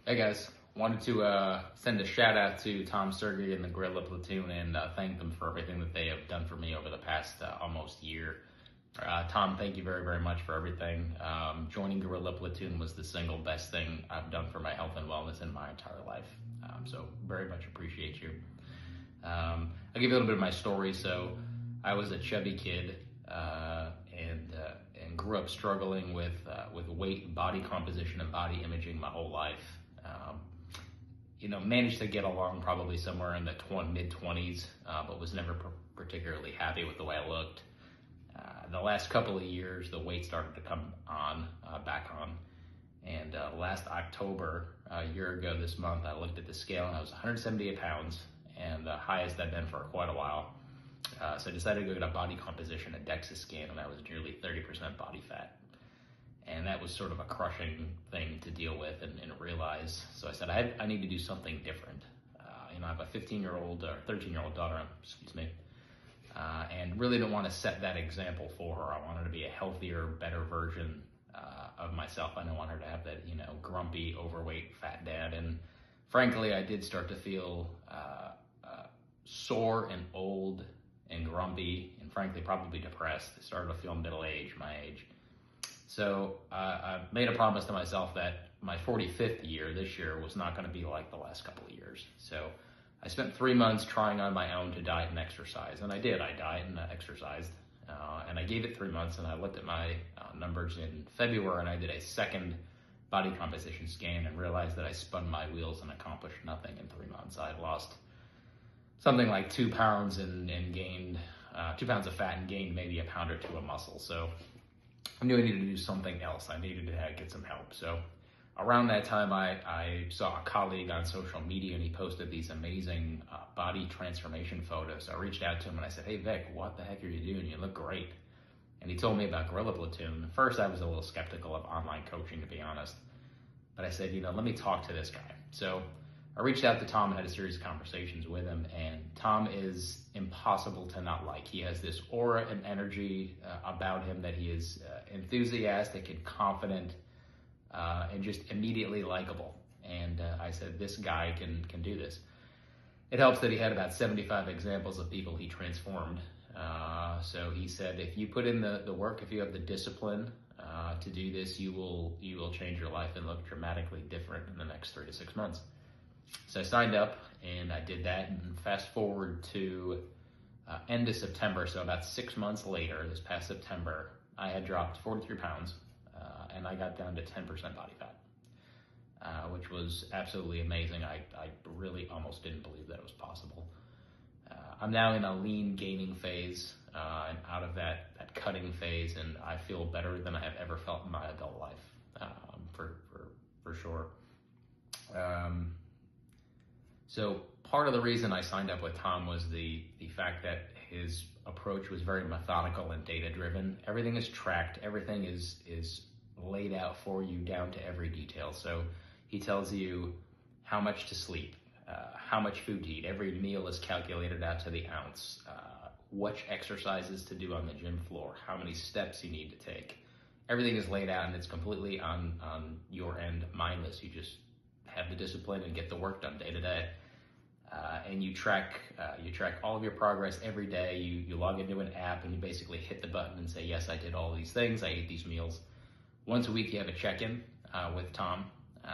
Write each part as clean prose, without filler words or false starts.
Hey guys, wanted to send a shout out to Tom Sergey and the Gorilla Platoon and thank them for everything that they have done for me over the past almost year. Tom, thank you very, very much for everything. Joining Gorilla Platoon was the single best thing I've done for my health and wellness in my entire life. So very much appreciate you. I'll give you a little bit of my story. So I was a chubby kid and grew up struggling with weight, body composition, and body imaging my whole life. Managed to get along probably somewhere in the mid-20s, but was never particularly happy with the way I looked. The last couple of years, the weight started to come back on. And last October, a year ago this month, I looked at the scale and I was 178 pounds and the highest I've been for quite a while. So I decided to go get a body composition, a DEXA scan, and that was nearly 30% body fat. And that was sort of a crushing thing to deal with and realize. So I said, I need to do something different. I have a 13-year-old daughter, and really didn't want to set that example for her. I wanted to be a healthier, better version of myself. I didn't want her to have that, grumpy, overweight, fat dad. And frankly, I did start to feel sore and old and grumpy and frankly, probably depressed. I started to feel middle-aged, my age. So I made a promise to myself that my 45th year, this year, was not going to be like the last couple of years. So I spent 3 months trying on my own to diet and exercise, and I did. I dieted and exercised, and I gave it 3 months, and I looked at my numbers in February, and I did a second body composition scan and realized that I spun my wheels and accomplished nothing in 3 months. I had lost something like 2 pounds and gained 2 pounds of fat and gained maybe a pound or two of muscle. So I knew I needed to do something else. I needed to get some help. So around that time, I saw a colleague on social media and he posted these amazing body transformation photos. So I reached out to him and I said, "Hey Vic, what the heck are you doing? You look great." And he told me about Gorilla Platoon. At first I was a little skeptical of online coaching, to be honest. But I said, let me talk to this guy. So I reached out to Tom and had a series of conversations with him, and Tom is impossible to not like. He has this aura and energy about him that he is enthusiastic and confident and just immediately likable. And I said, this guy can do this. It helps that he had about 75 examples of people he transformed. So he said, if you put in the work, if you have the discipline to do this, you will change your life and look dramatically different in the next 3 to 6 months. So I signed up and I did that, and fast forward to end of September, so about 6 months later, this past September, I had dropped 43 pounds and I got down to 10% body fat, which was absolutely amazing. I really almost didn't believe that it was possible. I'm now in a lean gaining phase and out of that cutting phase, and I feel better than I have ever felt in my adult life, for sure. So part of the reason I signed up with Tom was the fact that his approach was very methodical and data driven. Everything is tracked. Everything is laid out for you down to every detail. So he tells you how much to sleep, how much food to eat. Every meal is calculated out to the ounce, which exercises to do on the gym floor, how many steps you need to take. Everything is laid out and it's completely on your end, mindless. You just have the discipline and get the work done day to day. And you track all of your progress every day. You log into an app and you basically hit the button and say, yes, I did all these things. I ate these meals. Once a week, you have a check-in with Tom.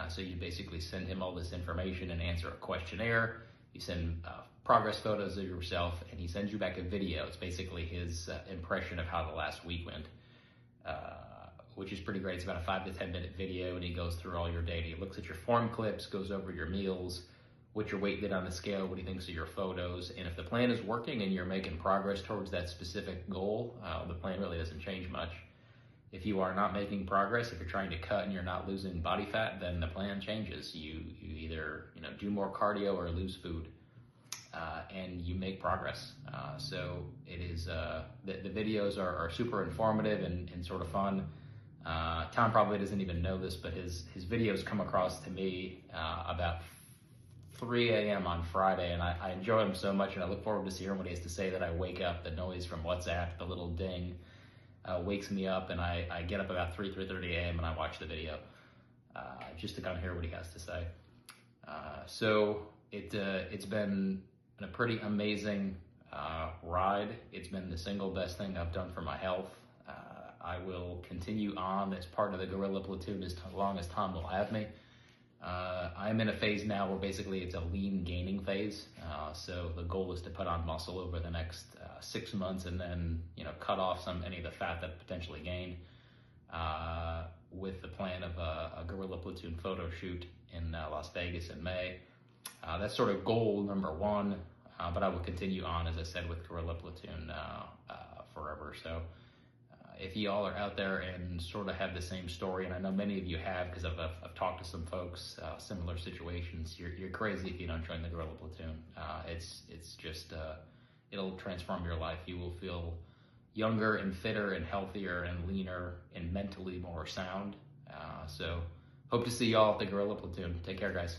So you basically send him all this information and answer a questionnaire. You send progress photos of yourself, and he sends you back a video. It's basically his impression of how the last week went, which is pretty great. It's about a 5 to 10 minute video, and he goes through all your data. He looks at your form clips, goes over your meals, what your weight did on the scale, what he thinks of your photos, and if the plan is working and you're making progress towards that specific goal, the plan really doesn't change much. If you are not making progress, if you're trying to cut and you're not losing body fat, then the plan changes. You either do more cardio or lose food, and you make progress. So it is the videos are super informative and sort of fun. Tom probably doesn't even know this, but his videos come across to me about 3 a.m. on Friday, and I enjoy them so much, and I look forward to hearing what he has to say. That I wake up, the noise from WhatsApp, the little ding, wakes me up, and I get up about 3:30 a.m. and I watch the video. just to kind of hear what he has to say. So it's been a pretty amazing ride. It's been the single best thing I've done for my health. I will continue on as part of the Gorilla Platoon as long as Tom will have me. I'm in a phase now where basically it's a lean gaining phase. So the goal is to put on muscle over the next 6 months and then, cut off any of the fat that potentially gained, with the plan of a Gorilla Platoon photo shoot in Las Vegas in May. That's sort of goal number one, but I will continue on, as I said, with Gorilla Platoon forever. So if y'all are out there and sort of have the same story, and I know many of you have because I've talked to some folks, similar situations, you're crazy if you don't join the Gorilla Platoon. It's just, it'll transform your life. You will feel younger and fitter and healthier and leaner and mentally more sound. So hope to see y'all at the Gorilla Platoon. Take care, guys.